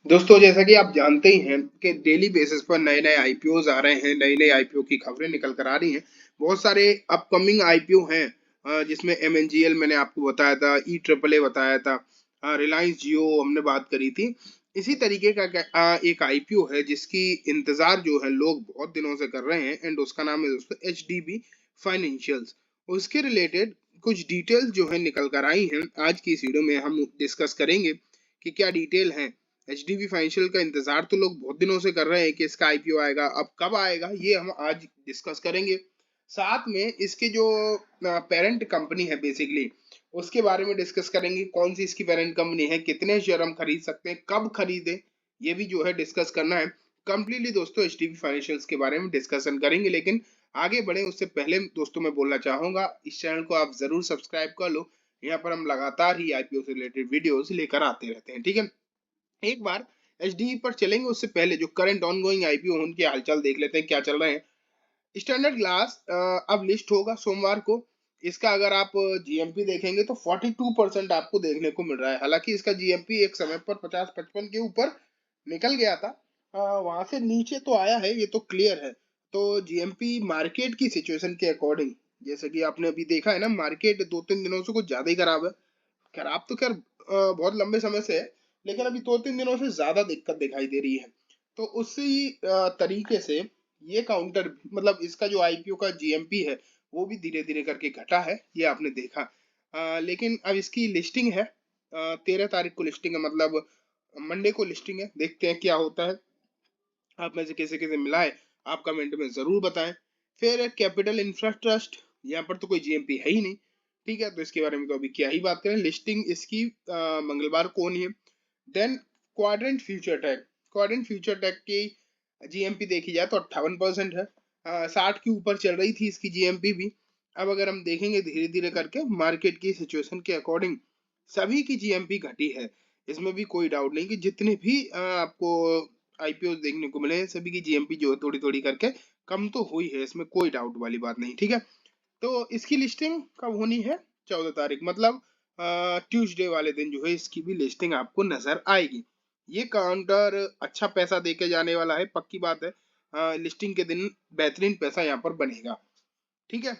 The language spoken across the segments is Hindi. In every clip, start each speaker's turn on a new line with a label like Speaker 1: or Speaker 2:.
Speaker 1: दोस्तों, जैसा कि आप जानते ही हैं कि डेली बेसिस पर नए नए आईपीओज आ रहे हैं, नई नई आईपीओ की खबरें निकल कर आ रही हैं। बहुत सारे अपकमिंग आईपीओ हैं, जिसमें एमएनजीएल मैंने आपको बताया था, ई ट्रिपल ए बताया था, रिलायंस जियो हमने बात करी थी। इसी तरीके का एक आईपीओ है जिसकी इंतजार जो है लोग बहुत दिनों से कर रहे हैं, एंड उसका नाम है दोस्तों एचडीबी फाइनेंशियल्स। उसके रिलेटेड कुछ डिटेल्स जो है निकल कर आई हैं। आज की इस वीडियो में हम डिस्कस करेंगे कि क्या डिटेल है। एचडीबी फाइनेंशियल का इंतजार तो लोग बहुत दिनों से कर रहे हैं कि इसका आईपीओ आएगा, अब कब आएगा ये हम आज डिस्कस करेंगे। साथ में इसके जो पेरेंट कंपनी है बेसिकली उसके बारे में डिस्कस करेंगे, कौन सी इसकी पेरेंट कंपनी है, कितने शेयर हम खरीद सकते हैं, कब खरीदे, ये भी जो है डिस्कस करना है। कंप्लीटली दोस्तों एचडीबी फाइनेंशियल्स के बारे में डिस्कशन करेंगे, लेकिन आगे बढ़े उससे पहले दोस्तों मैं बोलना चाहूंगा इस चैनल को आप जरूर सब्सक्राइब कर लो। यहाँ पर हम लगातार ही आईपीओ से रिलेटेड वीडियोस लेकर आते रहते हैं, ठीक है। एक बार एचडीबी पर चलेंगे उससे पहले जो करंट ऑनगोइंग आईपीओ उनके हालचाल देख लेते हैं क्या चल रहे हैं। स्टैंडर्ड ग्लास अब लिस्ट होगा सोमवार को। इसका अगर आप जीएमपी देखेंगे तो 42% आपको देखने को मिल रहा है। हालांकि इसका जीएमपी एक समय पर 50-55 के ऊपर निकल गया था, वहां से नीचे तो आया है, ये तो क्लियर है। तो जीएमपी मार्केट की सिचुएशन के अकॉर्डिंग, जैसे कि आपने अभी देखा है ना, मार्केट 2-3 दिनों से कुछ ज्यादा ही खराब है। खराब तो खैर बहुत लंबे समय से है, लेकिन अभी 2-3 दिनों से ज्यादा दिक्कत दिखाई दे रही है। तो उसी तरीके से ये काउंटर मतलब इसका जो आईपीओ का जीएमपी है वो भी धीरे धीरे करके घटा है, ये आपने देखा। लेकिन अब इसकी लिस्टिंग है, 13 तारीख को लिस्टिंग है, मतलब मंडे को लिस्टिंग है। देखते हैं क्या होता है। आप में से किसे किसे मिला है आप कमेंट में जरूर बताएं। फिर कैपिटल इंफ्रा ट्रस्ट, यहाँ पर तो कोई जीएमपी है ही नहीं, ठीक है, तो इसके बारे में तो अभी क्या ही बात करें। लिस्टिंग इसकी मंगलवार को होनी है। Then quadrant future tech, quadrant future tech की जीएमपी देखी जाए तो 58% है। 60 के ऊपर चल रही थी इसकी जीएमपी भी। अब अगर हम देखेंगे धीरे धीरे करके मार्केट की सिचुएशन के अकॉर्डिंग सभी की जीएमपी घटी है। इसमें भी कोई डाउट नहीं कि जितने भी आपको आईपीओ देखने को मिले हैं सभी की जीएमपी जो है थोड़ी थोड़ी करके कम तो हुई है, इसमें कोई डाउट वाली बात नहीं, ठीक है। तो इसकी लिस्टिंग कब होनी है? 14 तारीख, मतलब ट्यूसडे वाले दिन जो है इसकी भी लिस्टिंग आपको नजर आएगी। ये काउंटर अच्छा पैसा देके जाने वाला है, पक्की बात है। लिस्टिंग के दिन बेहतरीन पैसा यहाँ पर बनेगा, ठीक है।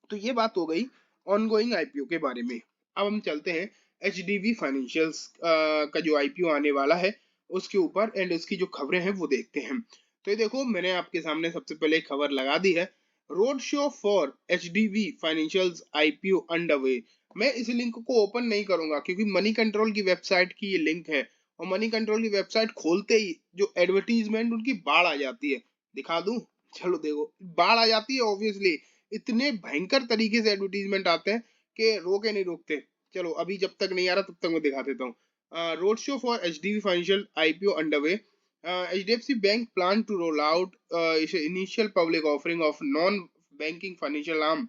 Speaker 1: तो ये बात हो गई ऑनगोइंग आईपीओ के बारे में। अब हम चलते हैं एचडीबी फाइनेंशियल्स का जो आईपीओ आने वाला है उसके ऊपर, एंड उसकी जो खबरें हैं वो देखते हैं। तो ये देखो मैंने आपके सामने सबसे पहले एक खबर लगा दी है, road show for HDB financials IPO underway. मैं इस लिंक को ओपन नहीं करूंगा क्योंकि मनी कंट्रोल की वेबसाइट की ये लिंक है, और मनी कंट्रोल की वेबसाइट खोलते ही जो एडवर्टीजमेंट उनकी बाढ़ आ जाती है। दिखा दूं? चलो देखो, बाढ़ आ जाती है ऑब्वियसली। इतने भयंकर तरीके से एडवर्टीजमेंट आते हैं कि रोके नहीं रोकते। चलो अभी जब तक नहीं आ रहा तब तक मैं दिखा देता हूँ। Road show for HDB financial IPO underway. HDFC bank plan to roll out initial public offering of non banking financial arm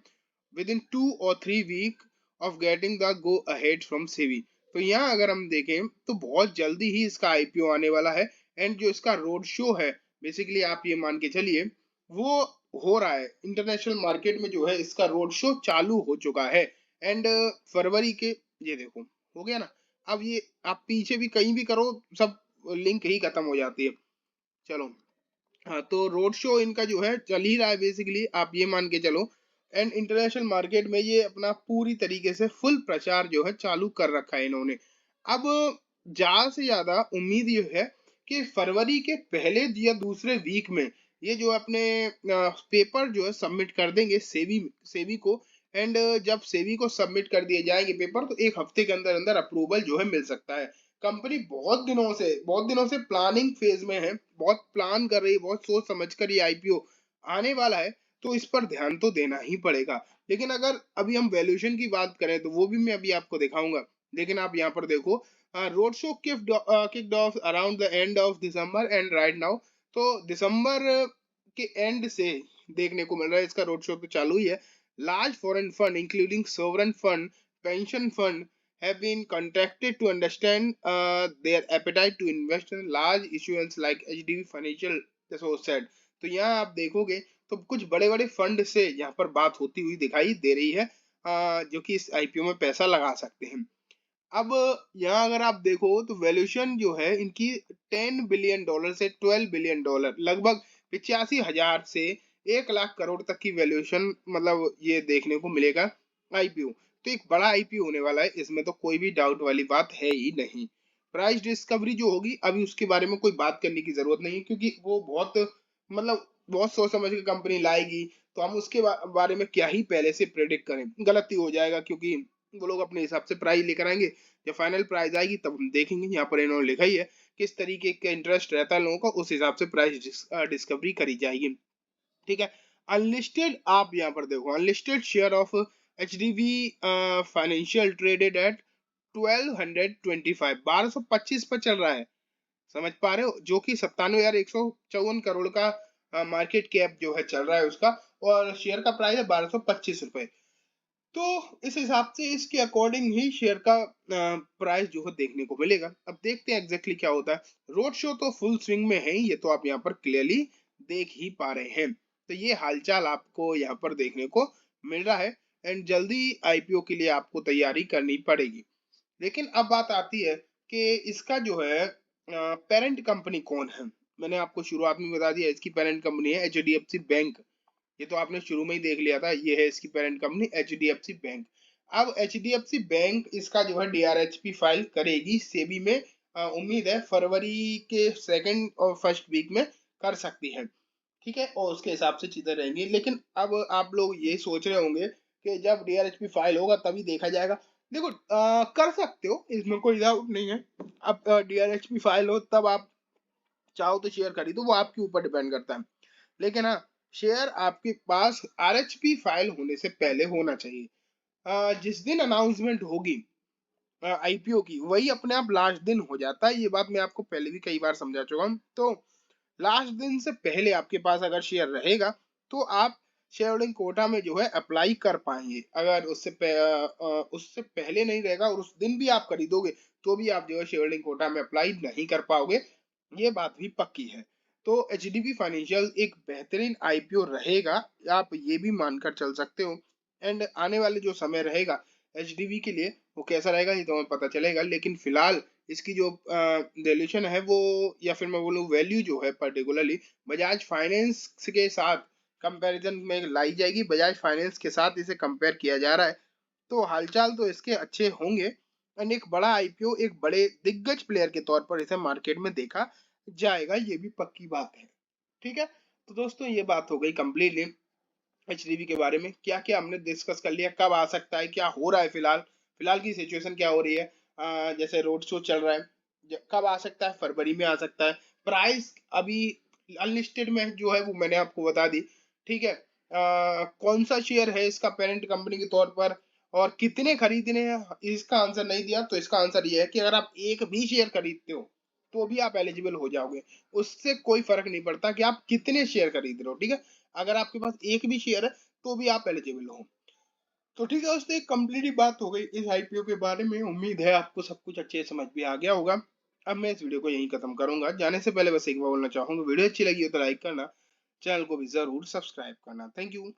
Speaker 1: within 2 or 3 week of getting the go ahead from SEBI. तो यहाँ अगर हम देखें तो बहुत जल्दी ही इसका आईपीओ आने वाला है, एंड जो इसका रोड शो है बेसिकली आप ये मान के चलिए वो हो रहा है इंटरनेशनल मार्केट में, जो है इसका रोड शो चालू हो चुका है। एंड फरवरी के, ये देखो हो गया ना। अब ये आप पीछे भी कहीं भी करो सब लिंक ही खत्म हो जाती है। चलो, हाँ, तो रोड शो इनका जो है चल ही रहा है बेसिकली, आप ये मान के चलो। एंड इंटरनेशनल मार्केट में ये अपना पूरी तरीके से फुल प्रचार जो है चालू कर रखा है इन्होंने। अब ज्यादा से ज्यादा उम्मीद ये है कि फरवरी के पहले या दूसरे वीक में ये जो अपने पेपर जो है सबमिट कर देंगे सेबी सेबी को। एंड जब सेबी को सबमिट कर दिए जाएंगे पेपर तो एक हफ्ते के अंदर अंदर अप्रूवल जो है मिल सकता है। कंपनी बहुत दिनों से प्लानिंग फेज में है, बहुत प्लान कर रही है, बहुत सोच समझ कर ये आईपीओ आने वाला है। तो इस पर ध्यान तो देना ही पड़ेगा। लेकिन अगर अभी हम वैल्यूएशन की बात करें तो वो भी मैं अभी आपको दिखाऊंगा। लेकिन आप यहाँ पर देखो, road show kicked of around the end of December and right now. तो दिसंबर के एंड से देखने को मिल रहा है इसका रोड शो तो चालू ही है। Large foreign fund including sovereign fund, pension fund have been contacted to understand their appetite to invest in large issuance like HDB Financial, जैसे वो said। तो यहाँ आप देखोगे तो कुछ बड़े बड़े फंड से यहाँ पर बात होती हुई दिखाई दे रही है, जो कि इस आईपीओ में पैसा लगा सकते हैं। अब यहाँ अगर आप देखो तो वैल्यूएशन जो है इनकी $10 बिलियन से $12 बिलियन, लगभग 85,000 से 1 लाख करोड़ तक की वैल्यूएशन, मतलब ये देखने को मिलेगा आईपीओ। तो एक बड़ा आईपीओ होने वाला है, इसमें तो कोई भी डाउट वाली बात है ही नहीं। प्राइस डिस्कवरी जो होगी अभी उसके बारे में कोई बात करने की जरूरत नहीं है, क्योंकि वो बहुत, मतलब बहुत सोच समझ के कंपनी लाएगी, तो हम उसके बारे में क्या ही पहले से प्रेडिक्ट करें, गलत ही हो जाएगा, क्योंकि वो लोग अपने हिसाब से प्राइस लेकर आएंगे। जब फाइनल प्राइस आएगी तब हम देखेंगे। यहाँ पर इन्होंने लिखा ही है किस तरीके का इंटरेस्ट रहता है लोगों का, उस हिसाब से प्राइस डिस्कवरी करी जाएगी। ठीक है। अनलिस्टेड, आप यहाँ पर देखो unlisted share of HDB financial traded at 1225 पर चल रहा है, समझ पा रहे हो, जो कि 97,154 करोड़ का मार्केट कैप जो है चल रहा है उसका, और शेयर का प्राइस है 1225 रुपए। तो इस हिसाब से इसके अकॉर्डिंग ही शेयर का प्राइस जो है देखने को मिलेगा। अब देखते हैं एग्जैक्टली क्या होता है। रोड शो तो फुल स्विंग में है, ये तो आप यहाँ पर क्लियरली देख ही पा रहे हैं। तो ये हालचाल आपको यहाँ पर देखने को मिल रहा है, एंड जल्दी आईपीओ के लिए आपको तैयारी करनी पड़ेगी। लेकिन अब बात आती है कि इसका जो है पेरेंट कंपनी कौन है। मैंने आपको शुरुआत में बता दिया, इसकी पेरेंट कंपनी है एचडीएफसी बैंक। ये तो आपने शुरू में ही देख लिया था, ये है इसकी पेरेंट कंपनी एचडीएफसी बैंक। अब एचडीएफसी बैंक इसका जो है डीआरएचपी फाइल करेगी सेबी में, उम्मीद है फरवरी के सेकंड और फर्स्ट वीक में कर सकती है। ठीक है, और उसके हिसाब से चीजें रहेंगी। लेकिन अब आप लोग ये सोच रहे होंगे कि जब डीआरएचपी फाइल होगा तभी देखा जाएगा। देखो कर सकते हो, इसमें कोई डाउट नहीं है। अब डीआरएचपी फाइल हो तब आप चाहो तो शेयर खरीदो, वो आपके ऊपर डिपेंड करता है। लेकिन हाँ, शेयर आपके पास आरएचपी फाइल होने से पहले होना चाहिए। जिस दिन अनाउंसमेंट होगी आईपीओ की, वही अपने आप लास्ट दिन हो जाता है। ये बात मैं आपको पहले भी कई बार समझा चुका हूँ। तो लास्ट दिन से पहले आपके पास अगर शेयर रहेगा तो आप शेयर होल्डिंग कोटा में जो है अप्लाई कर पाएंगे। अगर उससे पहले नहीं रहेगा और उस दिन भी आप खरीदोगे तो भी आप जो है शेयर होल्डिंग कोटा में अप्लाई नहीं कर पाओगे, ये बात भी पक्की है। तो एचडीबी फाइनेंशियल एक बेहतरीन आईपीओ रहेगा, आप ये भी मानकर चल सकते हो। एंड आने वाले जो समय रहेगा एचडीबी के लिए वो कैसा रहेगा ये तो हमें पता चलेगा। लेकिन फिलहाल इसकी जो वैल्यूएशन है वो, या फिर मैं बोलूँ वैल्यू जो है पर्टिकुलरली बजाज फाइनेंस के साथ कंपैरिजन में लाई जाएगी। बजाज फाइनेंस के साथ इसे कंपेयर किया जा रहा है, तो हालचाल तो इसके अच्छे होंगे। एंड एक बड़ा आईपीओ, एक बड़े दिग्गज प्लेयर के तौर पर इसे मार्केट में देखा जाएगा, ये भी पक्की बात है। ठीक है, तो दोस्तों ये बात हो गई कंप्लीटली एचडीबी के बारे में। क्या क्या हमने डिस्कस कर लिया, कब आ सकता है, क्या हो रहा है फिलहाल, फिलहाल की सिचुएशन क्या हो रही है। जैसे रोड शो चल रहा है, कब आ सकता है, फरवरी में आ सकता है। प्राइस अभी अनलिस्टेड में जो है वो मैंने आपको बता दी। ठीक है, कौन सा शेयर है इसका पेरेंट कंपनी के तौर पर, और कितने खरीदने हैं, इसका आंसर नहीं दिया। तो इसका आंसर ये है कि अगर आप एक भी शेयर खरीदते हो तो भी आप एलिजिबल हो जाओगे, उससे कोई फर्क नहीं पड़ता कि आप कितने शेयर खरीद रहे हो। ठीक है, अगर आपके पास एक भी शेयर है तो भी आप एलिजिबल हो। तो ठीक है, उससे कंप्लीट बात हो गई इस आईपीओ के बारे में। उम्मीद है आपको सब कुछ अच्छे समझ में आ गया होगा। अब मैं इस वीडियो को यहीं खत्म करूंगा। जाने से पहले बस एक बार बोलना चाहूंगा, वीडियो अच्छी लगी हो तो लाइक करना, चैनल को भी जरूर सब्सक्राइब करना। Thank you.